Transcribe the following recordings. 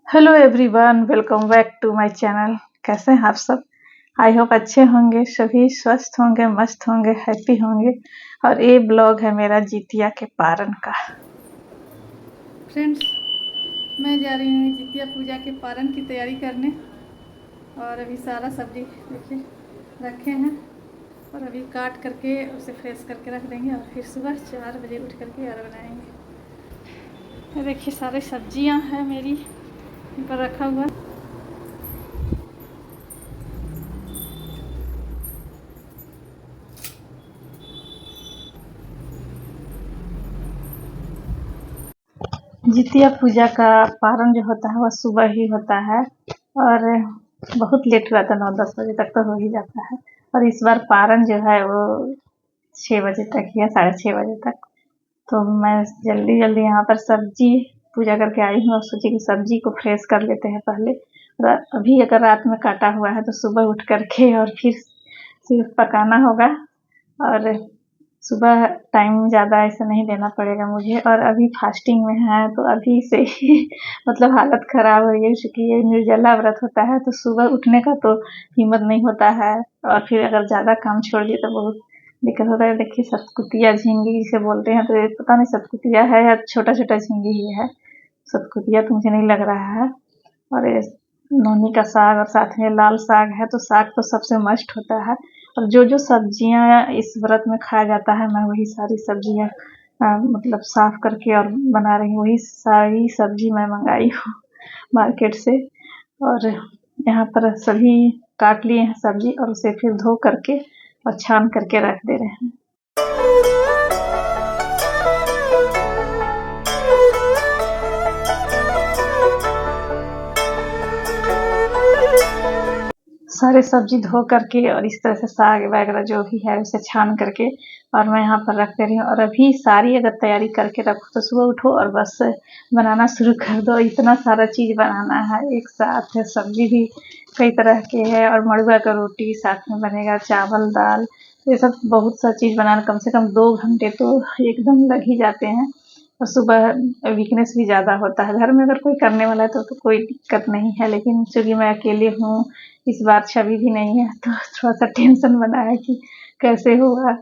Hello everyone, welcome back to my channel. कैसे हैं आप सब? आई होप अच्छे होंगे, सभी स्वस्थ होंगे, मस्त होंगे, हैप्पी होंगे। और ये ब्लॉग है मेरा जितिया के पारण का। फ्रेंड्स, मैं जा रही हूँ जितिया पूजा के पारण की तैयारी करने। और अभी सारा सब्जी देखिए रखे हैं और अभी काट करके उसे फ्रेश करके रख देंगे और फिर सुबह 4 बजे उठ करके और बनाएंगे। देखिए सारे सब्जियां हैं मेरी पर रखा हुआ। जितिया पूजा का पारण जो होता है वह सुबह ही होता है और बहुत लेट हुआ था, 9-10 बजे तक तो हो ही जाता है। और इस बार पारण जो है वो 6 बजे तक या 6:30 बजे तक। तो मैं जल्दी जल्दी यहाँ पर सब्जी पूजा करके आई हूँ और सोची कि सब्जी को फ्रेश कर लेते हैं पहले। अभी अगर रात में काटा हुआ है तो सुबह उठ करके और फिर सिर्फ पकाना होगा। और सुबह टाइम ज़्यादा ऐसा नहीं देना पड़ेगा मुझे। और अभी फास्टिंग में है तो अभी से ही मतलब हालत ख़राब हो गई, क्योंकि ये निर्जला व्रत होता है तो सुबह उठने का तो हिम्मत नहीं होता है। और फिर अगर ज़्यादा काम छोड़ दिए तो बहुत दिक्कत होता है। देखिए सतकुतिया झींगी जिसे बोलते हैं, तो ये पता नहीं सतकुतिया है या छोटा छोटा झींगी ही है। सतकुतिया तो मुझे नहीं लग रहा है। और ये नौनी का साग और साथ में लाल साग है, तो साग तो सबसे मस्ट होता है। और जो जो सब्जियां इस व्रत में खाया जाता है मैं वही सारी सब्जियां मतलब साफ करके और बना रही हूँ। वही सारी सब्जी मैं मंगाई हूँ मार्केट से। और यहाँ पर सभी काट लिए हैं सब्जी और उसे फिर धो करके और छान करके रख दे रहे हैं। सारे सब्जी धो करके और इस तरह से साग वगैरह जो भी है उसे छान करके और मैं यहाँ पर रख दे रही हूँ। और अभी सारी अगर तैयारी करके रखो तो सुबह उठो और बस बनाना शुरू कर दो। इतना सारा चीज़ बनाना है एक साथ है। सब्जी भी कई तरह के है और मड़ुआ का रोटी साथ में बनेगा, चावल दाल, ये सब बहुत सा चीज़ बनाना कम से कम 2 घंटे तो एकदम लग ही जाते हैं। और सुबह वीकनेस भी ज़्यादा होता है। घर में अगर कोई करने वाला है तो कोई दिक्कत नहीं है, लेकिन चूँकि मैं अकेले हूँ, इस बार छवि भी नहीं है तो थोड़ा-सा टेंशन बना है कि कैसे होगा।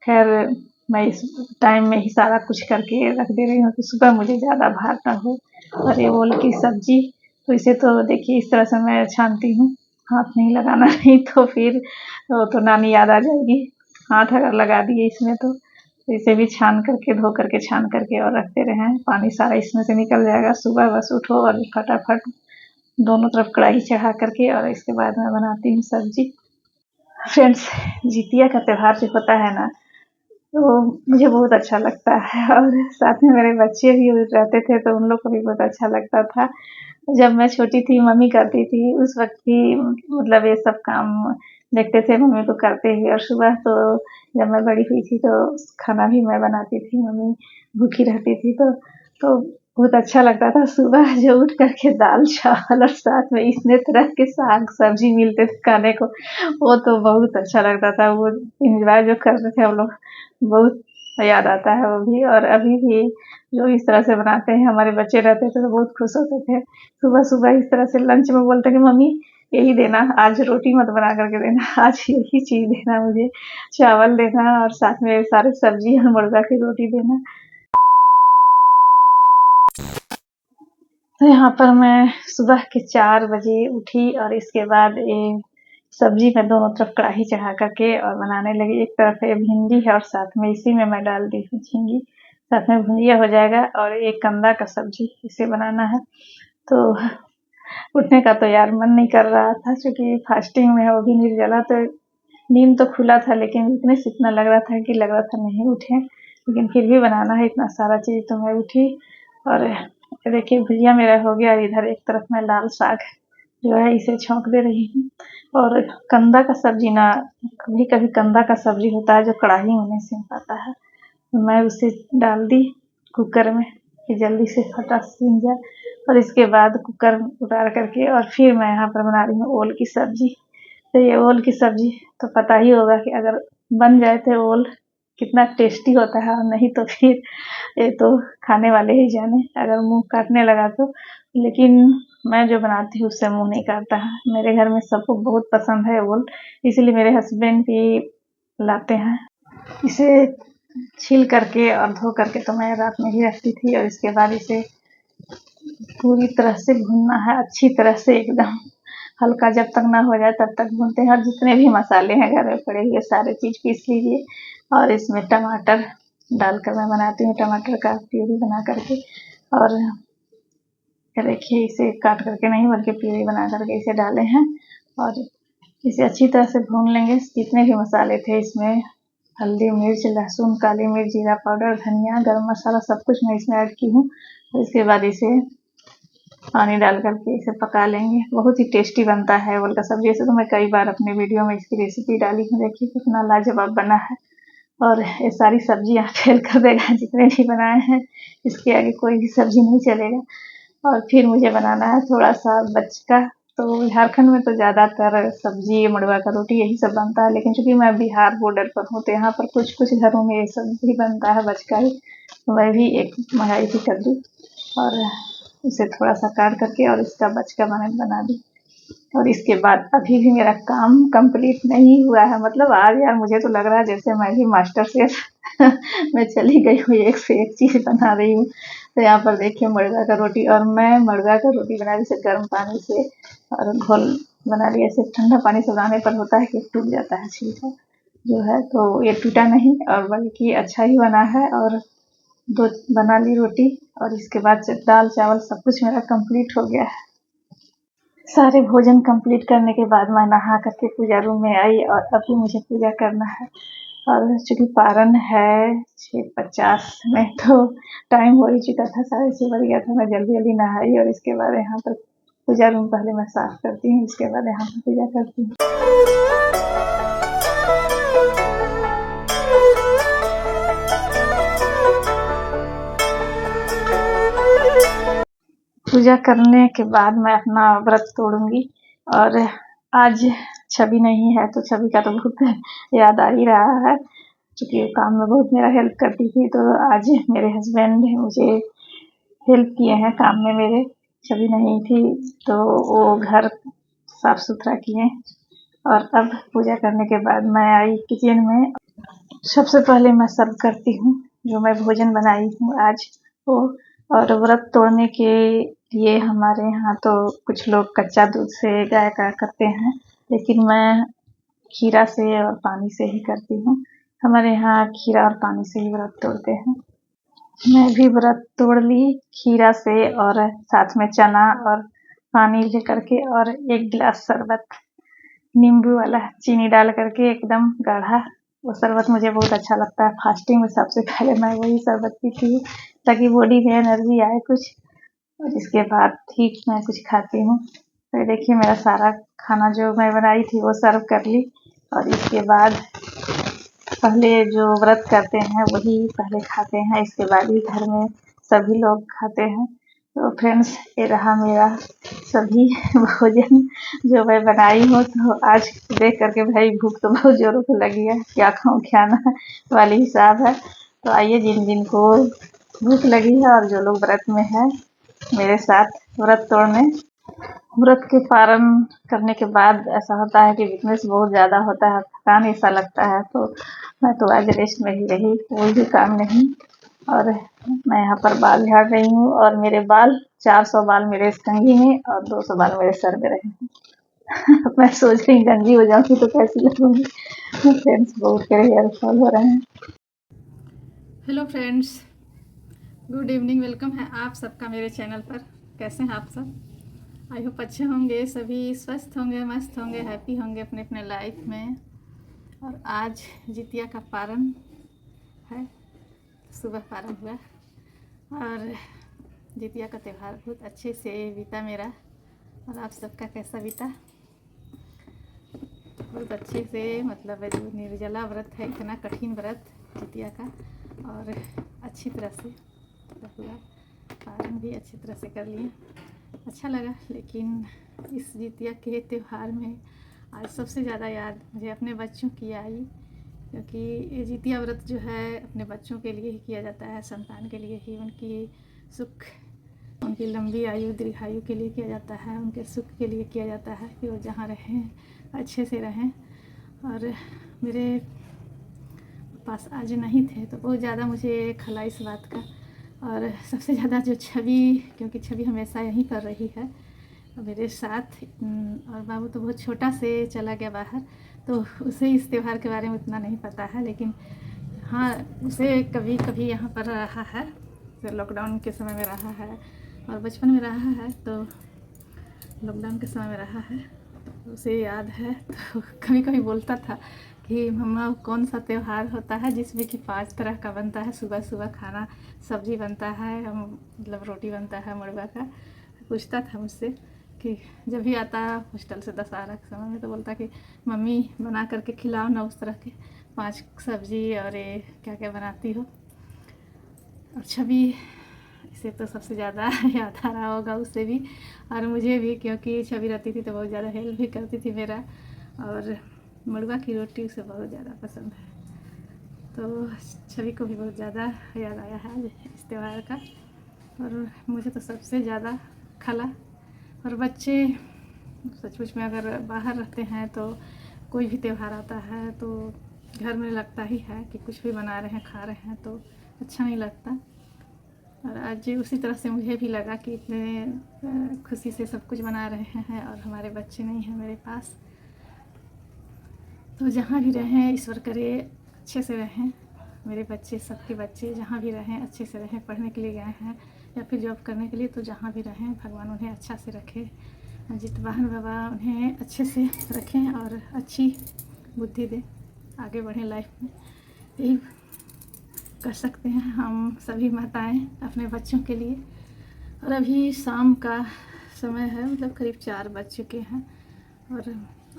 खैर मैं इस टाइम में ही सारा कुछ करके रख दे रही हूँ कि सुबह मुझे ज़्यादा भार ना हो। और ये ओल की सब्ज़ी तो इसे तो देखिए इस तरह से मैं छानती हूँ, हाथ नहीं लगाना नहीं तो फिर वो तो नानी याद आ जाएगी। हाथ अगर लगा दिए इसमें तो इसे भी छान करके धो करके छान करके और रखते रहें, पानी सारा इसमें से निकल जाएगा। सुबह बस उठो और फटाफट दोनों तरफ कढ़ाई चढ़ा करके और इसके बाद मैं बनाती हूँ सब्जी। फ्रेंड्स, जितिया का त्यौहार जो होता है ना तो मुझे बहुत अच्छा लगता है और साथ में मेरे बच्चे भी रहते थे तो उन लोग को भी बहुत अच्छा लगता था। जब मैं छोटी थी मम्मी करती थी उस वक्त भी मतलब ये सब काम देखते थे मम्मी को करते हुए। और सुबह तो जब मैं बड़ी हुई थी तो खाना भी मैं बनाती थी, मम्मी भूखी रहती थी तो बहुत अच्छा लगता था। सुबह जो उठ करके दाल चावल और साथ में इतने तरह के साग सब्जी मिलते थे खाने को, वो तो बहुत अच्छा लगता था। वो इंजॉय जो करते थे हम लोग बहुत याद आता है वो भी। और अभी भी जो इस तरह से बनाते हैं हमारे बच्चे रहते थे तो बहुत खुश होते थे। सुबह सुबह इस तरह से लंच में बोलते कि मम्मी यही देना, आज रोटी मत बना करके देना, आज यही चीज़ देना मुझे, चावल देना और साथ में सारे सब्जी और मुर्गा की रोटी देना। तो यहाँ पर मैं सुबह के 4 बजे उठी और इसके बाद ये सब्जी मैं दोनों तरफ कढ़ाई चढ़ा करके और बनाने लगी। एक तरफ ये भिंडी है और साथ में इसी में मैं डाल दी हूँ झींगी, साथ में भुजिया हो जाएगा। और एक कंदा का सब्जी इसे बनाना है। तो उठने का तो यार मन नहीं कर रहा था, क्योंकि फास्टिंग में है वो भी निर्जला। तो नींद तो खुला था लेकिन वीकनेस इतना लग रहा था कि लग रहा था नहीं उठे, लेकिन फिर भी बनाना है इतना सारा चीज़ तो मैं उठी। और देखिए भुजिया मेरा हो गया। इधर एक तरफ मैं लाल साग जो है इसे छौंक दे रही हूँ। और कंदा का सब्जी ना, कभी कभी कंदा का सब्जी होता है जो कढ़ाई में नहीं सिम पाता है, तो मैं उसे डाल दी कुकर में कि जल्दी से फटा सिम जाए। और इसके बाद कुकर उतार करके और फिर मैं यहाँ पर बना रही हूँ ओल की सब्जी। तो ये ओल की सब्जी तो पता ही होगा कि अगर बन जाए तो ओल कितना टेस्टी होता है, और नहीं तो फिर ये तो खाने वाले ही जाने अगर मुंह काटने लगा तो। लेकिन मैं जो बनाती हूँ उससे मुँह नहीं करता है। मेरे घर में सबको बहुत पसंद है ओल, इसलिए मेरे हस्बैंड भी लाते हैं। इसे छील करके और धो करके तो मैं रात में ही रखती थी, और इसके बाद इसे पूरी तरह से भूनना है, अच्छी तरह से एकदम हल्का जब तक ना हो जाए तब तक भूनते हैं। और जितने भी मसाले हैं घर में पड़े हुए सारे चीज़ पीस लीजिए, और इसमें टमाटर डालकर मैं बनाती हूँ, टमाटर का प्यूरी बना करके। और देखिए इसे काट करके नहीं बल्कि प्यूरी बना करके इसे डाले हैं, और इसे अच्छी तरह से भून लेंगे। जितने भी मसाले थे इसमें हल्दी, मिर्च, लहसुन, काली मिर्च, जीरा पाउडर, धनिया, गरम मसाला सब कुछ मैं इसमें ऐड की हूँ। और इसके बाद इसे पानी डाल करके इसे पका लेंगे। बहुत ही टेस्टी बनता है ओल का सब्जी। ऐसे तो मैं कई बार अपने वीडियो में इसकी रेसिपी डाली हूँ, देखिए कितना लाजवाब बना है। और ये सारी सब्जियाँ फेल कर देगा जितने भी बनाए हैं, इसके आगे कोई भी सब्जी नहीं चलेगा। और फिर मुझे बनाना है थोड़ा सा बचका। तो झारखंड में तो ज़्यादातर सब्जी, मड़ुआ का रोटी यही सब बनता है, लेकिन चूँकि मैं बिहार बॉर्डर पर हूँ तो यहाँ पर कुछ कुछ घरों में ये सब भी बनता है, बचका ही। तो मैं भी एक मंगाई थी कद्दू, और उसे थोड़ा सा काट करके और इसका बचका बना दी। और इसके बाद अभी भी मेरा काम कंप्लीट नहीं हुआ है। मतलब आज यार मुझे तो लग रहा है जैसे मैं भी मास्टर शेफ मैं चली गई हूँ, एक से एक चीज़ बना रही हूँ। तो यहाँ पर देखिए मड़ुआ का रोटी, और मैं मड़ुआ का रोटी बना रही इसे गर्म पानी से, और घोल बना रही। ऐसे ठंडा पानी से बनाने पर होता है कि टूट जाता है छिलका जो है, तो ये टूटा नहीं और बल्कि अच्छा ही बना है। और दो बना ली रोटी, और इसके बाद से दाल चावल सब कुछ मेरा कंप्लीट हो गया है। सारे भोजन कंप्लीट करने के बाद मैं नहा करके पूजा रूम में आई, और अभी मुझे पूजा करना है। और चूँकि पारण है 6:50 में, तो टाइम हो ही चुका था, 6:30 बज गया था। मैं जल्दी जल्दी नहाई, और इसके बाद यहाँ पर पूजा रूम पहले मैं साफ करती हूँ, इसके बाद यहाँ पर पूजा करती हूँ। पूजा करने के बाद मैं अपना व्रत तोड़ूंगी। और आज छवि नहीं है तो छवि का तो बहुत याद आ ही रहा है, क्योंकि काम में बहुत मेरा हेल्प करती थी। तो आज मेरे हस्बैंड मुझे हेल्प किए हैं काम में मेरे। छवि नहीं थी तो वो घर साफ सुथरा किए। और अब पूजा करने के बाद मैं आई किचन में। सबसे पहले मैं सर्व करती हूँ जो मैं भोजन बनाई हूँ आज वो। और व्रत तोड़ने के लिए हमारे यहाँ तो कुछ लोग कच्चा दूध से गाय का करते हैं, लेकिन मैं खीरा से और पानी से ही करती हूँ। हमारे यहाँ खीरा और पानी से ही व्रत तोड़ते हैं। मैं भी व्रत तोड़ ली खीरा से, और साथ में चना और पानी ले करके, और 1 गिलास शरबत नींबू वाला चीनी डाल करके एकदम गाढ़ा। वो शरबत मुझे बहुत अच्छा लगता है। फास्टिंग में सबसे पहले मैं वही शरबत पीती हूँ, ताकि बॉडी में एनर्जी आए कुछ, और इसके बाद ठीक मैं कुछ खाती हूँ। तो देखिए मेरा सारा खाना जो मैं बनाई थी वो सर्व कर ली। और इसके बाद पहले जो व्रत करते हैं वही पहले खाते हैं, इसके बाद ही घर में सभी लोग खाते हैं। तो फ्रेंड्स ये रहा मेरा सभी भोजन जो मैं बनाई हूँ। तो आज देख करके भाई भूख तो बहुत ज़ोरों से लगी है, क्या खाऊँ क्या ना वाली हिसाब है। तो आइए जिन जिन को भूख लगी है और जो लोग व्रत में है मेरे साथ व्रत तोड़ने। व्रत के पारण करने के बाद ऐसा होता है कि वीकनेस बहुत ज़्यादा होता है, थकान ऐसा लगता है। तो मैं तो आज रेस्ट में ही रही, कोई भी काम नहीं। और मैं यहाँ पर बाल झाड़ रही हूँ, और मेरे बाल 400 बाल मेरे इस कंघी में और 200 बाल मेरे सर में रहे हैं। मैं सोच रही गंजी हो जाऊँगी तो कैसी लगूंगी। फ्रेंड्स बहुत मेरे हेयर फॉल हो रहे हैं। Hello friends, good evening. Welcome है आप सबका मेरे चैनल पर। कैसे हैं आप सब? आई होप अच्छे होंगे, सभी स्वस्थ होंगे, मस्त होंगे, हैप्पी होंगे अपने अपने लाइफ में। और आज जितिया का पारण है, सुबह पारण हुआ, और जितिया का त्यौहार बहुत अच्छे से बीता मेरा। और आप सबका कैसा बीता? बहुत अच्छे से, मतलब जो निर्जला व्रत है, इतना कठिन व्रत जितिया का, और अच्छी तरह से हुआ। पारण भी अच्छी तरह से कर लिए, अच्छा लगा। लेकिन इस जितिया के त्यौहार में आज सबसे ज़्यादा याद मुझे अपने बच्चों की आई, क्योंकि ये जितिया व्रत जो है अपने बच्चों के लिए ही किया जाता है, संतान के लिए ही, उनकी सुख उनकी लंबी आयु दीर्घायु के लिए किया जाता है, उनके सुख के लिए किया जाता है कि वो जहाँ रहें अच्छे से रहें। और मेरे पास आज नहीं थे तो बहुत ज़्यादा मुझे खला इस बात का। और सबसे ज़्यादा जो छवि, क्योंकि छवि हमेशा यहीं पर रही है मेरे साथ, और बाबू तो बहुत छोटा से चला गया बाहर, तो उसे इस त्यौहार के बारे में उतना नहीं पता है। लेकिन हाँ, उसे कभी कभी यहाँ पर रहा है, लॉकडाउन के समय में रहा है और बचपन में रहा है, तो लॉकडाउन के समय में रहा है तो उसे याद है। तो कभी कभी बोलता था कि मम्मा कौन सा त्यौहार होता है जिसमें कि 5 तरह का बनता है, सुबह सुबह खाना, सब्जी बनता है, मतलब रोटी बनता है मुर्गा का। पूछता था मुझसे कि जब भी आता हॉस्टल से दशहरा के समय में, तो बोलता कि मम्मी बना करके खिलाओ ना, उस तरह के 5 सब्जी और ये क्या क्या बनाती हो। और छवि इसे तो सबसे ज़्यादा याद आ रहा होगा उसे भी और मुझे भी, क्योंकि छवि रहती थी तो बहुत ज़्यादा हेल्प भी करती थी मेरा, और मुर्गा की रोटी उसे बहुत ज़्यादा पसंद है। तो छवि को भी बहुत ज़्यादा याद आया है इस त्यौहार का। और मुझे तो सबसे ज़्यादा खला और बच्चे सचमुच में अगर बाहर रहते हैं तो कोई भी त्यौहार आता है तो घर में लगता ही है कि कुछ भी बना रहे हैं खा रहे हैं तो अच्छा नहीं लगता। और आज उसी तरह से मुझे भी लगा कि इतने खुशी से सब कुछ बना रहे हैं और हमारे बच्चे नहीं हैं मेरे पास। तो जहाँ भी रहें ईश्वर करे अच्छे से रहें, मेरे बच्चे, सबके बच्चे जहाँ भी रहें अच्छे से रहें। पढ़ने के लिए गए हैं या फिर जॉब करने के लिए, तो जहाँ भी रहें भगवान उन्हें अच्छा से रखे, अजीत वाहन बाबा उन्हें अच्छे से रखें और अच्छी बुद्धि दें, आगे बढ़ें लाइफ में। यही कर सकते हैं हम सभी माताएं अपने बच्चों के लिए। और अभी शाम का समय है, मतलब करीब 4 बज चुके हैं और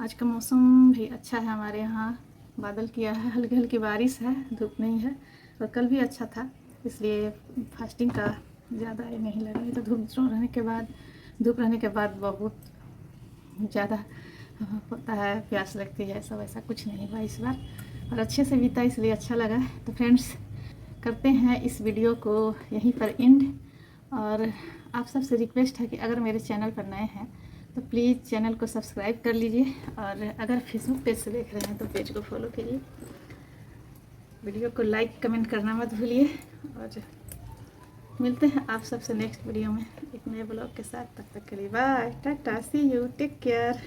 आज का मौसम भी अच्छा है हमारे यहाँ, बादल किया है, हल्की हल्की बारिश है, धूप नहीं है। और कल भी अच्छा था, इसलिए फास्टिंग का ज़्यादा ये नहीं लगा। तो धूप रहने के बाद बहुत ज़्यादा होता है, प्यास लगती है, ऐसा वैसा कुछ नहीं हुआ इस बार और अच्छे से बीता, इसलिए अच्छा लगा। तो फ्रेंड्स, करते हैं इस वीडियो को यहीं पर एंड। और आप सबसे रिक्वेस्ट है कि अगर मेरे चैनल पर नए हैं तो प्लीज़ चैनल को सब्सक्राइब कर लीजिए, और अगर फेसबुक पेज से देख रहे हैं तो पेज को फॉलो कीजिए, वीडियो को लाइक कमेंट करना मत भूलिए। और मिलते हैं आप सबसे नेक्स्ट वीडियो में एक नए ब्लॉग के साथ। तब तक के लिए bye, tata, see you, take care.